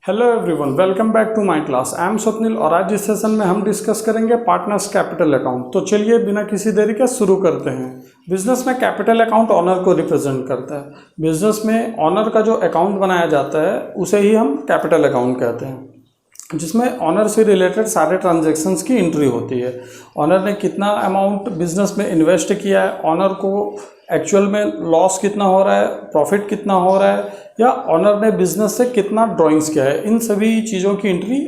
Hello everyone, welcome back to my class. I am Swapnil और आज इस सेशन में हम डिस्कस करेंगे पार्टनर्स कैपिटल अकाउंट। तो चलिए बिना किसी देरी के शुरू करते हैं। बिजनेस में कैपिटल अकाउंट ऑनर को रिप्रेजेंट करता है। बिजनेस में ऑनर का जो अकाउंट बनाया जाता है उसे ही हम कैपिटल अकाउंट कहते हैं, जिसमें ऑनर से रिलेटेड सारे ट्रांजैक्शंस की एंट्री होती है। ऑनर ने कितना अमाउंट बिजनेस में इन्वेस्ट किया है, ऑनर को एक्चुअल में लॉस कितना हो रहा है, प्रॉफिट कितना हो रहा है, या ऑनर ने बिजनेस से कितना ड्राइंग्स किया है, इन सभी चीज़ों की एंट्री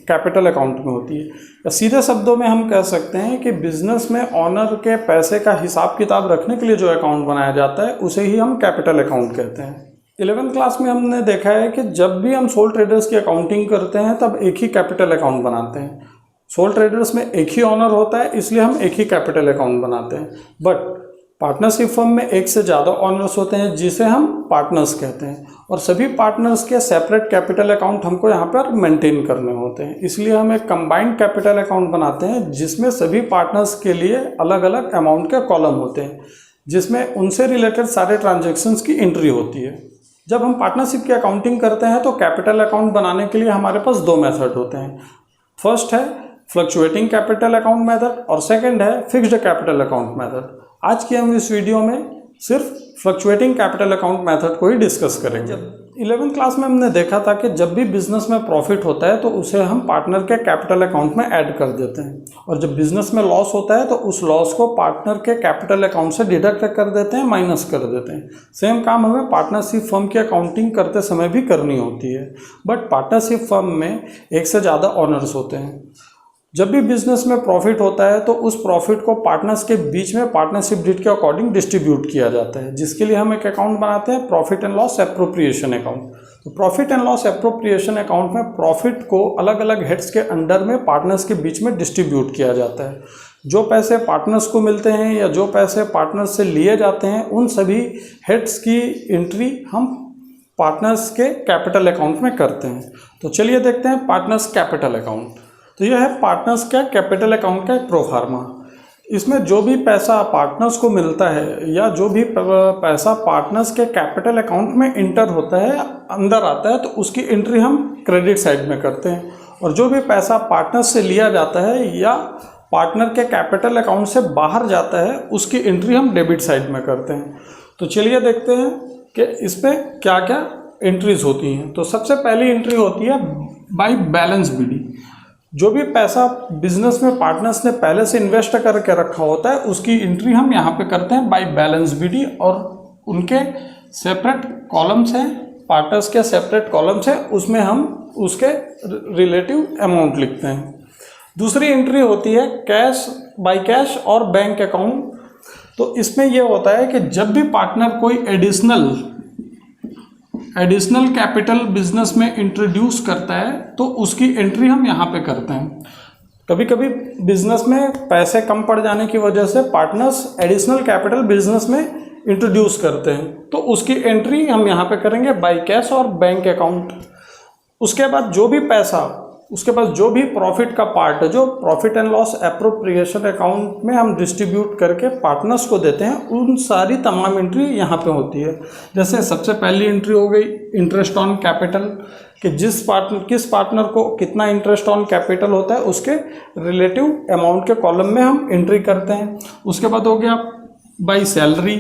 कैपिटल अकाउंट में होती है। या सीधे शब्दों में हम कह सकते हैं कि बिजनेस में ऑनर के पैसे का हिसाब किताब रखने के लिए जो अकाउंट बनाया जाता है उसे ही हम कैपिटल अकाउंट कहते हैं। 11th क्लास में हमने देखा है कि जब भी हम सोल ट्रेडर्स की अकाउंटिंग करते हैं तब एक ही कैपिटल अकाउंट बनाते हैं। सोल ट्रेडर्स में एक ही ऑनर होता है, इसलिए हम एक ही कैपिटल अकाउंट बनाते हैं। बट पार्टनरशिप फर्म में एक से ज़्यादा ऑनर्स होते हैं जिसे हम पार्टनर्स कहते हैं, और सभी पार्टनर्स के सेपरेट कैपिटल अकाउंट हमको यहाँ पर मेंटेन करने होते हैं। इसलिए हम एक कंबाइंड कैपिटल अकाउंट बनाते हैं जिसमें सभी पार्टनर्स के लिए अलग अलग अमाउंट के कॉलम होते हैं, जिसमें उनसे रिलेटेड सारे ट्रांजेक्शन्स की एंट्री होती है। जब हम पार्टनरशिप की अकाउंटिंग करते हैं तो कैपिटल अकाउंट बनाने के लिए हमारे पास दो मेथड होते हैं। फर्स्ट है फ्लक्चुएटिंग कैपिटल अकाउंट मेथड और सेकंड है फिक्स्ड कैपिटल अकाउंट मेथड। आज की हम इस वीडियो में सिर्फ फ्लक्चुएटिंग कैपिटल अकाउंट मेथड को ही डिस्कस करेंगे। 11th क्लास में हमने देखा था कि जब भी बिजनेस में प्रॉफिट होता है तो उसे हम पार्टनर के कैपिटल अकाउंट में ऐड कर देते हैं, और जब बिजनेस में लॉस होता है तो उस लॉस को पार्टनर के कैपिटल अकाउंट से डिडक्ट कर देते हैं, माइनस कर देते हैं। सेम काम हमें पार्टनरशिप फर्म की अकाउंटिंग करते समय भी करनी होती है। बट पार्टनरशिप फर्म में एक से ज़्यादा ऑनर्स होते हैं। जब भी बिजनेस में प्रॉफिट होता है तो उस प्रॉफिट को पार्टनर्स के बीच में पार्टनरशिप डीड के अकॉर्डिंग डिस्ट्रीब्यूट किया जाता है, जिसके लिए हम एक अकाउंट बनाते हैं, profit and loss appropriation account. तो profit and loss appropriation account में प्रॉफिट को अलग अलग हेड्स के अंडर में पार्टनर्स के बीच में डिस्ट्रीब्यूट किया जाता है। जो पैसे पार्टनर्स को मिलते हैं या जो पैसे पार्टनर्स से लिए जाते हैं, उन सभी हेड्स की एंट्री हम पार्टनर्स के कैपिटल अकाउंट में करते हैं। तो चलिए देखते हैं पार्टनर्स कैपिटल अकाउंट। तो यह है पार्टनर्स का कैपिटल अकाउंट का एक प्रोफार्मा। इसमें जो भी पैसा पार्टनर्स को मिलता है या जो भी पैसा पार्टनर्स के कैपिटल अकाउंट में इंटर होता है, अंदर आता है, तो उसकी एंट्री हम क्रेडिट साइड में करते हैं। और जो भी पैसा पार्टनर्स से लिया जाता है या पार्टनर के कैपिटल अकाउंट से बाहर जाता है, उसकी एंट्री हम डेबिट साइड में करते हैं। तो चलिए देखते हैं कि इस पर क्या क्या एंट्रीज होती हैं। तो सबसे पहली एंट्री होती है बाय बैलेंस बीडी। जो भी पैसा बिजनेस में पार्टनर्स ने पहले से इन्वेस्ट करके रखा होता है उसकी एंट्री हम यहाँ पे करते हैं बाय बैलेंस बीडी, और उनके सेपरेट कॉलम्स हैं, पार्टनर्स के सेपरेट कॉलम्स हैं, उसमें हम उसके रिलेटिव अमाउंट लिखते हैं। दूसरी एंट्री होती है कैश बाय कैश और बैंक अकाउंट। तो इसमें यह होता है कि जब भी पार्टनर कोई एडिशनल कैपिटल बिजनेस में इंट्रोड्यूस करता है तो उसकी एंट्री हम यहाँ पे करते हैं। कभी कभी बिजनेस में पैसे कम पड़ जाने की वजह से पार्टनर्स एडिशनल कैपिटल बिजनेस में इंट्रोड्यूस करते हैं, तो उसकी एंट्री हम यहाँ पे करेंगे बाय कैश और बैंक अकाउंट। उसके बाद जो भी प्रॉफिट का पार्ट है, जो profit and loss appropriation account में हम डिस्ट्रीब्यूट करके पार्टनर्स को देते हैं, उन सारी तमाम एंट्री यहाँ पे होती है। जैसे सबसे पहली एंट्री हो गई इंटरेस्ट ऑन कैपिटल, कि किस पार्टनर को कितना इंटरेस्ट ऑन कैपिटल होता है उसके रिलेटिव अमाउंट के कॉलम में हम एंट्री करते हैं। उसके बाद हो गया बाय सैलरी,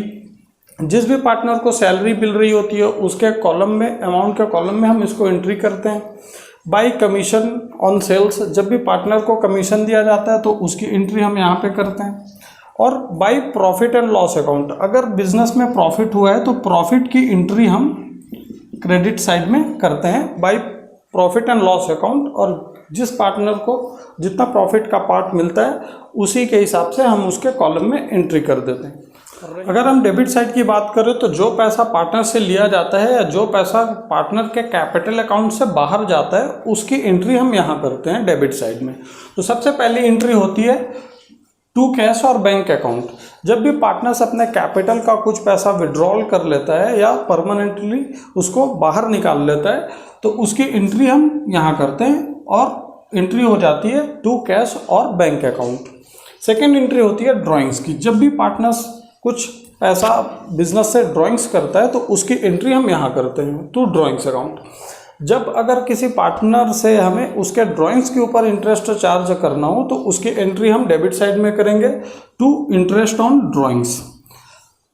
जिस भी पार्टनर को सैलरी मिल रही होती है उसके कॉलम में, अमाउंट के कॉलम में हम इसको एंट्री करते हैं। बाय कमीशन ऑन सेल्स, जब भी पार्टनर को कमीशन दिया जाता है तो उसकी एंट्री हम यहाँ पे करते हैं। और by profit and loss account, अगर बिजनेस में प्रॉफिट हुआ है तो प्रॉफिट की एंट्री हम क्रेडिट साइड में करते हैं by profit and loss account, और जिस पार्टनर को जितना प्रॉफिट का पार्ट मिलता है उसी के हिसाब से हम उसके कॉलम में एंट्री कर देते हैं। अगर हम डेबिट साइड की बात करें तो जो पैसा पार्टनर से लिया जाता है या जो पैसा पार्टनर के कैपिटल अकाउंट से बाहर जाता है उसकी एंट्री हम यहाँ करते हैं डेबिट साइड में। तो सबसे पहली एंट्री होती है टू कैश और बैंक अकाउंट। जब भी पार्टनर्स अपने कैपिटल का कुछ पैसा विड्रॉल कर लेता है या परमानेंटली उसको बाहर निकाल लेता है तो उसकी एंट्री हम यहाँ करते हैं, और एंट्री हो जाती है टू कैश और बैंक अकाउंट। सेकेंड एंट्री होती है ड्राइंग्स की। जब भी पार्टनर्स कुछ पैसा बिजनेस से ड्राइंग्स करता है तो उसकी एंट्री हम यहाँ करते हैं टू ड्राइंग्स अकाउंट। जब अगर किसी पार्टनर से हमें उसके ड्राइंग्स के ऊपर इंटरेस्ट चार्ज करना हो तो उसकी एंट्री हम डेबिट साइड में करेंगे टू इंटरेस्ट ऑन ड्राइंग्स।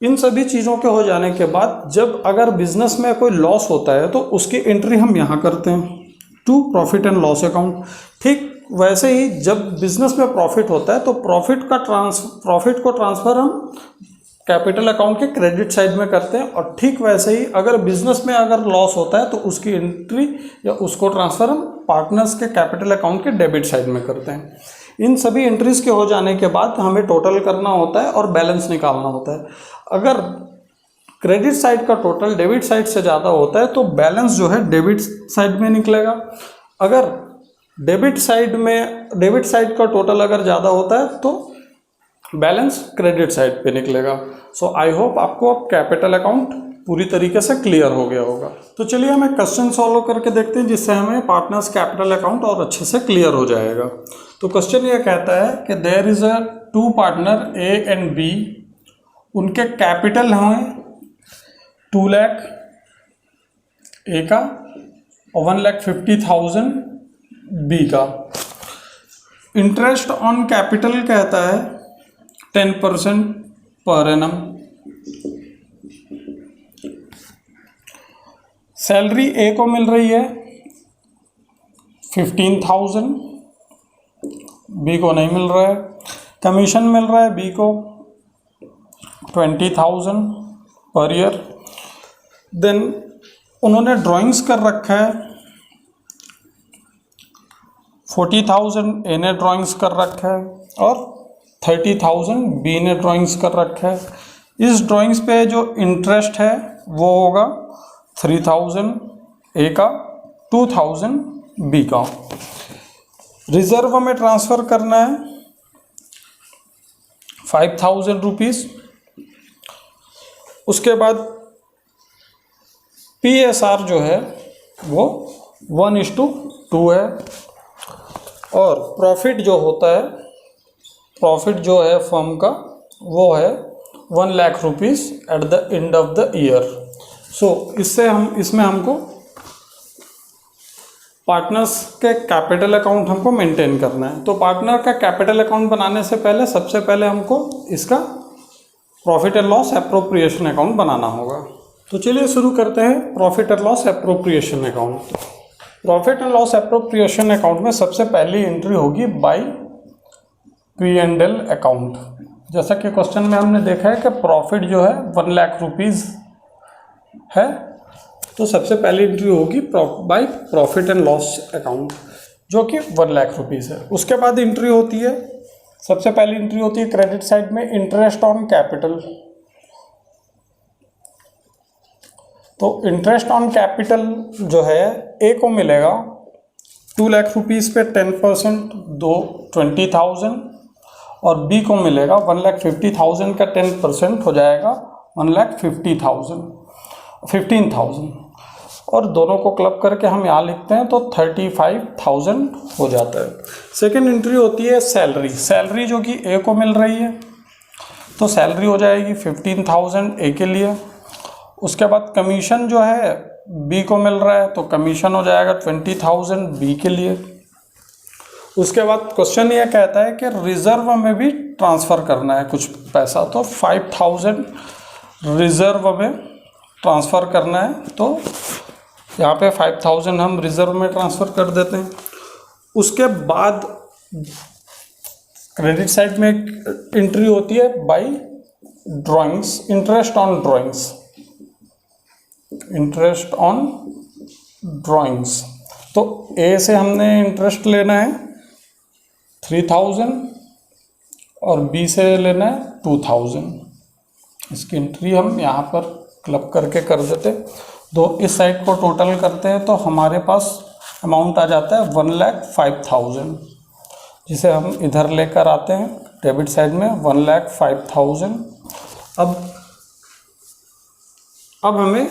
इन सभी चीज़ों के हो जाने के बाद जब अगर बिजनेस में कोई लॉस होता है तो उसकी एंट्री हम यहाँ करते हैं to profit and loss account. ठीक वैसे ही जब बिजनेस में प्रॉफिट होता है तो प्रॉफिट को ट्रांसफ़र हम कैपिटल अकाउंट के क्रेडिट साइड में करते हैं, और ठीक वैसे ही अगर बिजनेस में अगर लॉस होता है तो उसकी एंट्री या उसको ट्रांसफ़र हम पार्टनर्स के कैपिटल अकाउंट के डेबिट साइड में करते हैं। इन सभी एंट्रीज के हो जाने के बाद हमें टोटल करना होता है और बैलेंस निकालना होता है। अगर क्रेडिट साइड का टोटल डेबिट साइड से ज़्यादा होता है तो बैलेंस जो है डेबिट साइड में निकलेगा। अगर डेबिट साइड का टोटल अगर ज़्यादा होता है तो बैलेंस क्रेडिट साइड पे निकलेगा। सो आई होप आपको अब कैपिटल अकाउंट पूरी तरीके से क्लियर हो गया होगा। तो चलिए हम एक क्वेश्चन सॉल्व करके देखते हैं जिससे हमें पार्टनर्स कैपिटल अकाउंट और अच्छे से क्लियर हो जाएगा। तो क्वेश्चन ये कहता है कि there is a two partner A and B, उनके कैपिटल हैं 2 लाख ए का और 1,50,000 बी का। इंटरेस्ट ऑन कैपिटल कहता है 10% पर एनम। सैलरी ए को मिल रही है 15,000, बी को नहीं मिल रहा है। कमीशन मिल रहा है बी को 20,000 पर ईयर। देन उन्होंने ड्राइंग्स कर रखा है 40,000 ए ने ड्राइंग्स कर रखा है और 30,000 बी ने ड्राइंग्स कर रखा है। इस ड्राइंग्स पे जो इंटरेस्ट है वो होगा 3,000 ए का, 2,000 बी का। रिजर्व में ट्रांसफ़र करना है 5,000 रुपीज़। उसके बाद PSR जो है वो 1:2 है, और प्रॉफिट जो है फर्म का वो है 1 lakh rupees at the end of the year. So इसमें हमको पार्टनर्स के कैपिटल अकाउंट हमको मेंटेन करना है। तो पार्टनर का कैपिटल अकाउंट बनाने से पहले सबसे पहले हमको इसका profit and loss appropriation account बनाना होगा। तो चलिए शुरू करते हैं profit and loss appropriation account. Profit and loss appropriation account में सबसे पहली एंट्री होगी बाय P&L अकाउंट। जैसा कि क्वेश्चन में हमने देखा है कि प्रॉफिट जो है 1 लाख रुपीज़ है, तो सबसे पहली एंट्री होगी by profit and loss account जो कि 1 लाख रुपीज़ है। उसके बाद एंट्री होती है, सबसे पहली एंट्री होती है क्रेडिट साइड में इंटरेस्ट ऑन कैपिटल। तो इंटरेस्ट ऑन कैपिटल जो है ए को मिलेगा 2 लाख रुपीज़ पे 10% 20,000, और बी को मिलेगा 1,50,000 का 10% हो जाएगा 1,15,000, और दोनों को क्लब करके हम यहाँ लिखते हैं तो 35,000 हो जाता है। सेकेंड एंट्री होती है सैलरी जो कि ए को मिल रही है, तो सैलरी हो जाएगी 15,000 ए के लिए। उसके बाद कमीशन जो है बी को मिल रहा है, तो कमीशन हो जाएगा 20,000 बी के लिए। उसके बाद क्वेश्चन ये कहता है कि रिजर्व में भी ट्रांसफ़र करना है कुछ पैसा, तो 5,000 रिजर्व में ट्रांसफ़र करना है, तो यहाँ पे 5,000 हम रिजर्व में ट्रांसफ़र कर देते हैं। उसके बाद क्रेडिट साइड में एक एंट्री होती है by drawings, interest on drawings. तो ए से हमने इंटरेस्ट लेना है 3,000 और बी से लेना है 2,000। इसकी एंट्री हम यहाँ पर क्लब करके कर देते, तो इस साइड को टोटल करते हैं तो हमारे पास अमाउंट आ जाता है 1,05,000, जिसे हम इधर लेकर आते हैं डेबिट साइड में 1,05,000। अब हमें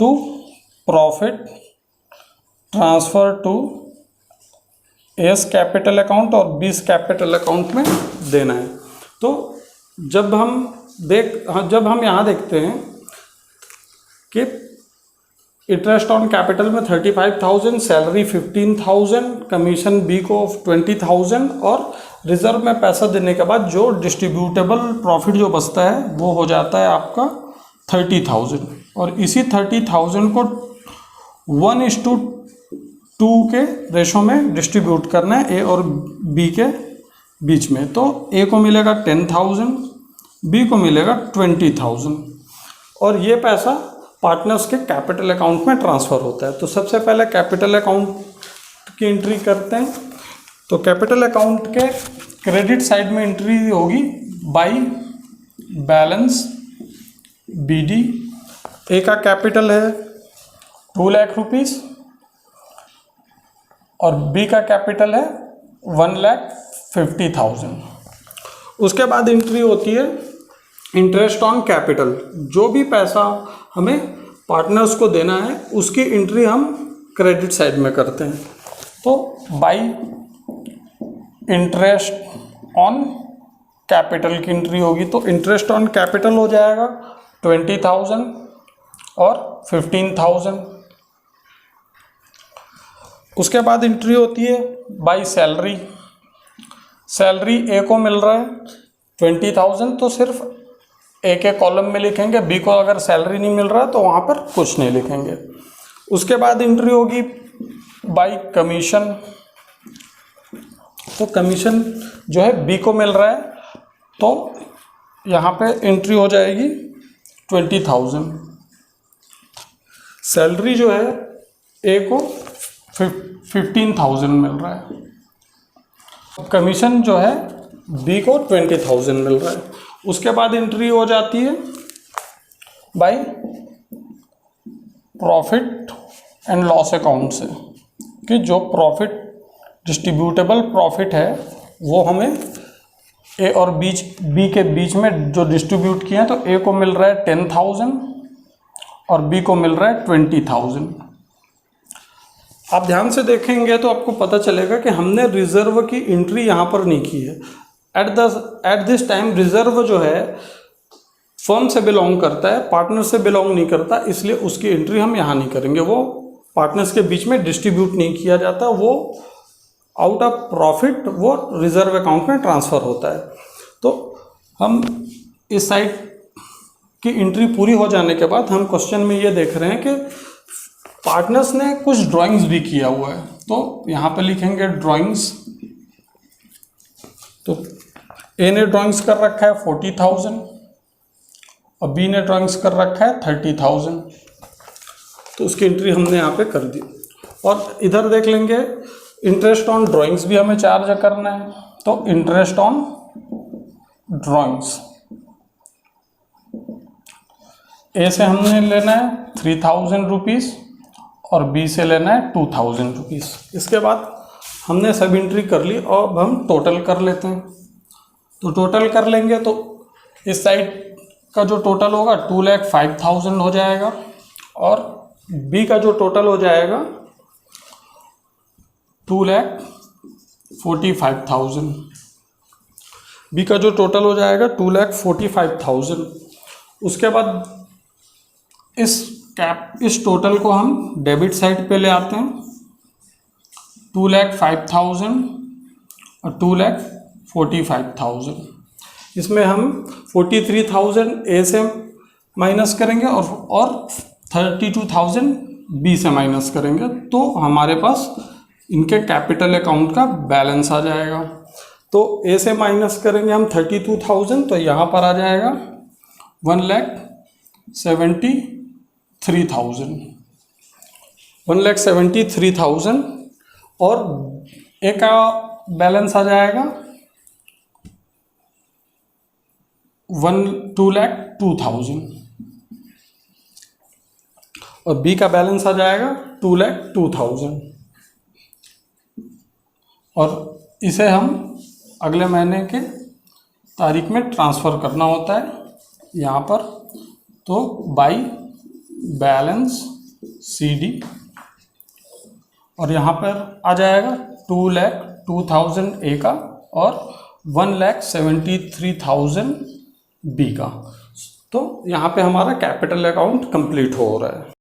to profit transfer to A's capital account और बीस कैपिटल अकाउंट में देना है। तो जब हम यहाँ देखते हैं कि इंटरेस्ट ऑन कैपिटल में 35,000, सैलरी 15,000, कमीशन बी को 20,000 और रिजर्व में पैसा देने के बाद जो डिस्ट्रीब्यूटेबल प्रॉफिट जो बचता है वो हो जाता है आपका 30,000। और इसी 30,000 को 1:2 के रेशो में डिस्ट्रीब्यूट करना है ए और बी के बीच में। तो ए को मिलेगा 10,000, बी को मिलेगा 20,000 और ये पैसा पार्टनर्स के कैपिटल अकाउंट में ट्रांसफ़र होता है। तो सबसे पहले कैपिटल अकाउंट की एंट्री करते हैं। तो कैपिटल अकाउंट के क्रेडिट साइड में एंट्री होगी बाई बैलेंस बीडी। ए का कैपिटल है 2 लाख रुपीस और बी का कैपिटल है 1,50,000। उसके बाद एंट्री होती है इंटरेस्ट ऑन कैपिटल। जो भी पैसा हमें पार्टनर्स को देना है उसकी एंट्री हम क्रेडिट साइड में करते हैं। तो बाई इंटरेस्ट ऑन कैपिटल की एंट्री होगी। तो इंटरेस्ट ऑन कैपिटल हो जाएगा 20,000 और 15,000। उसके बाद एंट्री होती है बाई सैलरी। सैलरी ए को मिल रहा है 20,000 तो सिर्फ ए के कॉलम में लिखेंगे, बी को अगर सैलरी नहीं मिल रहा तो वहाँ पर कुछ नहीं लिखेंगे। उसके बाद एंट्री होगी बाई कमीशन। तो कमीशन जो है बी को मिल रहा है तो यहाँ पे एंट्री हो जाएगी 20,000। सैलरी जो है ए को 15,000 मिल रहा है, कमीशन जो है बी को 20,000 मिल रहा है। उसके बाद एंट्री हो जाती है by profit and loss account से कि जो प्रॉफिट डिस्ट्रीब्यूटेबल प्रॉफिट है वो हमें ए और बी के बीच में जो डिस्ट्रीब्यूट किए हैं। तो ए को मिल रहा है 10,000 और बी को मिल रहा है 20,000। आप ध्यान से देखेंगे तो आपको पता चलेगा कि हमने रिजर्व की एंट्री यहाँ पर नहीं की है। एट दिस टाइम रिजर्व जो है फर्म से बिलोंग करता है, पार्टनर से बिलोंग नहीं करता, इसलिए उसकी एंट्री हम यहाँ नहीं करेंगे। वो पार्टनर्स के बीच में डिस्ट्रीब्यूट नहीं किया जाता, वो आउट ऑफ प्रॉफिट वो रिजर्व अकाउंट में ट्रांसफ़र होता है। तो हम इस साइड की एंट्री पूरी हो जाने के बाद हम क्वेश्चन में ये देख रहे हैं कि पार्टनर्स ने कुछ ड्राइंग्स भी किया हुआ है। तो यहाँ पे लिखेंगे ड्राइंग्स। तो ए ने ड्राइंग्स कर रखा है 40,000 और बी ने ड्राइंग्स कर रखा है 30,000। तो उसकी एंट्री हमने यहाँ पे कर दी। और इधर देख लेंगे इंटरेस्ट ऑन ड्राइंग्स भी हमें चार्ज करना है। तो इंटरेस्ट ऑन ड्राइंग्स ए से हमने लेना है 3,000 रुपीज़ और बी से लेना है 2,000 रुपीज़। इसके बाद हमने सब एंट्री कर ली और अब हम टोटल कर लेते हैं। तो टोटल कर लेंगे तो इस साइड का जो टोटल होगा 2,05,000 हो जाएगा और बी का जो टोटल हो जाएगा 2,45,000। बी का जो टोटल हो जाएगा 2,45,000। उसके बाद इस टोटल को हम डेबिट साइड पे ले आते हैं। 2,05,000 और 2,45,000। इसमें हम 43,000 ए से माइनस करेंगे और 32,000 बी से माइनस करेंगे तो हमारे पास इनके कैपिटल अकाउंट का बैलेंस आ जाएगा। तो ए से माइनस करेंगे हम 32,000 तो यहाँ पर आ जाएगा 1,73,000 और ए का बैलेंस आ जाएगा 2,02,000 और बी का बैलेंस आ जाएगा 2,02,000 और इसे हम अगले महीने के तारीख में ट्रांसफ़र करना होता है यहाँ पर। तो बाई बैलेंस CD और यहाँ पर आ जाएगा 2,02,000 ए का और 1,73,000 बी का। तो यहाँ पे हमारा कैपिटल अकाउंट कंप्लीट हो रहा है।